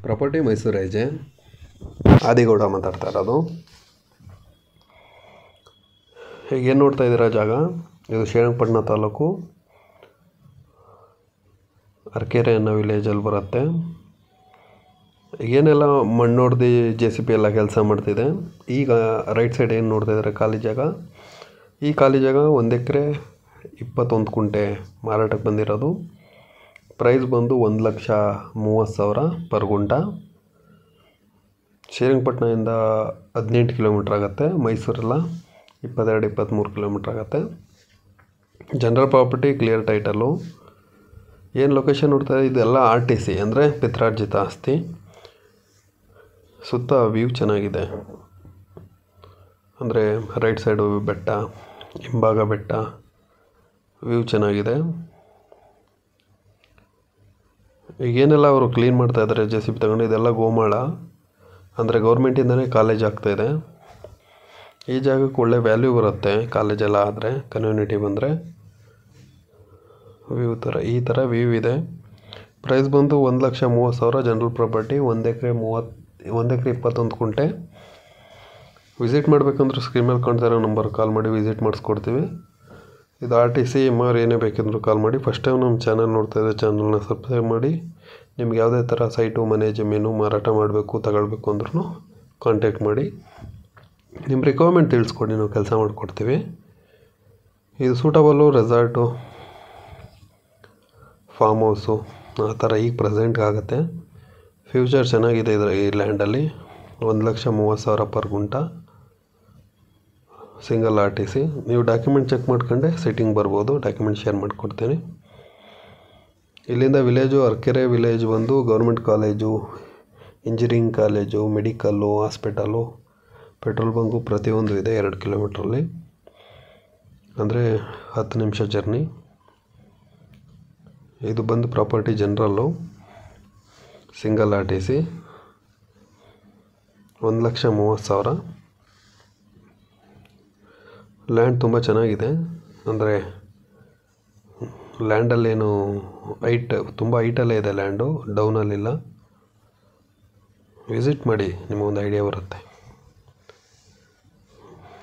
Property Mysuru IJ ಆದಿಗೌಡ ಮಾತಾಡ್ತಾ ಇರೋದು. ಈಗ ಏನು ನೋಡ್ತಾ ಇದ್ದೀರಾ ಜಾಗ, ಇದು ಶ್ರೀರಂಗಪಟ್ಟಣ ತಾಲೂಕು ಅರಕೆರೆ ಅನ್ನೋ ವಿಲೇಜಲ್ಲಿ ಬರುತ್ತೆ. ಏನೆಲ್ಲ ಮಣ್ಣು ಹೊಡೆದು JCB ಎಲ್ಲ ಕೆಲಸ ಮಾಡ್ತಿದೆ. ಈಗ ರೈಟ್ ಸೈಡ್ ಏನು ನೋಡ್ತಾ ಇದ್ದಾರೆ ಖಾಲಿ ಜಾಗ, ಈ ಖಾಲಿ ಜಾಗ 1 ಎಕರೆ 21 ಗುಂಟೆ ಮಾರಾಟಕ್ಕೆ ಬಂದಿರೋದು. ಪ್ರೈಸ್ ಬಂದು 1,30,000 ಪರ್ ಗುಂಟ. ಶ್ರೀರಂಗಪಟ್ಟಣದಿಂದ 18 ಕಿಲೋಮೀಟ್ರ್ ಆಗುತ್ತೆ, ಮೈಸೂರೆಲ್ಲ 22-23 ಕಿಲೋಮೀಟ್ರ್ ಆಗುತ್ತೆ. General property, clear title. ಏನು ಲೊಕೇಶನ್ ನೋಡ್ತಾ ಇದೆಲ್ಲ RTC ಅಂದರೆ ಪಿತ್ರಾರ್ಜಿತ ಆಸ್ತಿ. ಸುತ್ತ ವ್ಯೂ ಚೆನ್ನಾಗಿದೆ, ಅಂದರೆ ರೈಟ್ ಸೈಡು ಬೆಟ್ಟ, ಹಿಂಭಾಗ ಬೆಟ್ಟ, ವ್ಯೂ ಚೆನ್ನಾಗಿದೆ. ಈಗೇನೆಲ್ಲ ಅವರು ಕ್ಲೀನ್ ಮಾಡ್ತಾ ಇದ್ದಾರೆ JCB ತಗೊಂಡು, ಇದೆಲ್ಲ ಗೋಮಾಳ, ಅಂದರೆ ಗೌರ್ಮೆಂಟಿಂದನೇ ಕಾಲೇಜ್ ಆಗ್ತಾಯಿದೆ. ಈ ಜಾಗಕ್ಕೆ ಒಳ್ಳೆ ವ್ಯಾಲ್ಯೂ ಬರುತ್ತೆ ಕಾಲೇಜೆಲ್ಲ ಆದರೆ, ಕಮ್ಯುನಿಟಿ ಬಂದರೆ. ವ್ಯೂ ಈ ಥರ ವ್ಯೂ ಇದೆ. ಪ್ರೈಸ್ ಬಂದು 1,30,000 ಜನರಲ್ ಪ್ರಾಪರ್ಟಿ, 1 ಎಕರೆ 21 ಗುಂಟೆ. ವಿಸಿಟ್ ಮಾಡಬೇಕಂದ್ರೆ ಸ್ಕ್ರೀನ್ ಮೇಲೆ ಕಾಣ್ತಾ ಇರೋ ನಂಬರ್ ಕಾಲ್ ಮಾಡಿ ವಿಸಿಟ್ ಮಾಡಿಸ್ಕೊಡ್ತೀವಿ. ಇದು RTC MR ಏನೇ ಬೇಕೆಂದರೂ ಕಾಲ್ ಮಾಡಿ. ಫಸ್ಟ್ ಟೈಮ್ ನಮ್ಮ ಚಾನಲ್ ನೋಡ್ತಾ ಇದ್ದರೆ ಚಾನಲ್ನ ಸಬ್ಸ್ಕ್ರೈಬ್ ಮಾಡಿ. ನಿಮ್ಗೆ ಯಾವುದೇ ಥರ ಸೈಟು, ಮನೆ, ಜಮೀನು ಮಾರಾಟ ಮಾಡಬೇಕು, ತಗೊಳ್ಬೇಕು ಅಂದ್ರೂ ಕಾಂಟ್ಯಾಕ್ಟ್ ಮಾಡಿ. ನಿಮ್ಮ ರಿಕ್ವೈರ್ಮೆಂಟ್ ತಿಳಿಸ್ಕೊಡಿ, ನಾವು ಕೆಲಸ ಮಾಡಿಕೊಡ್ತೀವಿ. ಇದು ಸೂಟಬಲ್ಲು ರೆಸಾರ್ಟು, ಫಾರ್ಮ್ ಹೌಸು ಆ ಥರ ಈಗ ಪ್ರೆಸೆಂಟ್ಗೆ ಆಗುತ್ತೆ. ಫ್ಯೂಚರ್ ಚೆನ್ನಾಗಿದೆ ಈ ಲ್ಯಾಂಡಲ್ಲಿ. 1,30,000 ಪರ್ ಗುಂಟ, ಸಿಂಗಲ್ RTC. ನೀವು ಡಾಕ್ಯುಮೆಂಟ್ ಚೆಕ್ ಮಾಡ್ಕೊಂಡೆ ಸಿಟ್ಟಿಂಗ್ ಬರ್ಬೋದು, ಡಾಕ್ಯುಮೆಂಟ್ ಶೇರ್ ಮಾಡಿಕೊಡ್ತೀನಿ. ಇಲ್ಲಿಂದ ವಿಲೇಜು ಅರಕೆರೆ ವಿಲೇಜ್ ಬಂದು government college, engineering college, medical, hospital, petrol bunk ಪ್ರತಿಯೊಂದು ಇದೆ 2 ಕಿಲೋಮೀಟ್ರಲ್ಲಿ, ಅಂದರೆ 10 ನಿಮಿಷ ಜರ್ನಿ. ಇದು ಬಂದು ಪ್ರಾಪರ್ಟಿ ಜನರಲ್ಲು, ಸಿಂಗಲ್ RTC, 1,30,000. ಲ್ಯಾಂಡ್ ತುಂಬ ಚೆನ್ನಾಗಿದೆ, ಅಂದರೆ ಲ್ಯಾಂಡಲ್ಲೇನು ತುಂಬ ಹೈಟಲ್ಲೇ ಇದೆ ಲ್ಯಾಂಡು, ಡೌನಲ್ಲಿಲ್ಲ. ವಿಸಿಟ್ ಮಾಡಿ, ನಿಮಗೊಂದು ಐಡಿಯಾ ಬರುತ್ತೆ.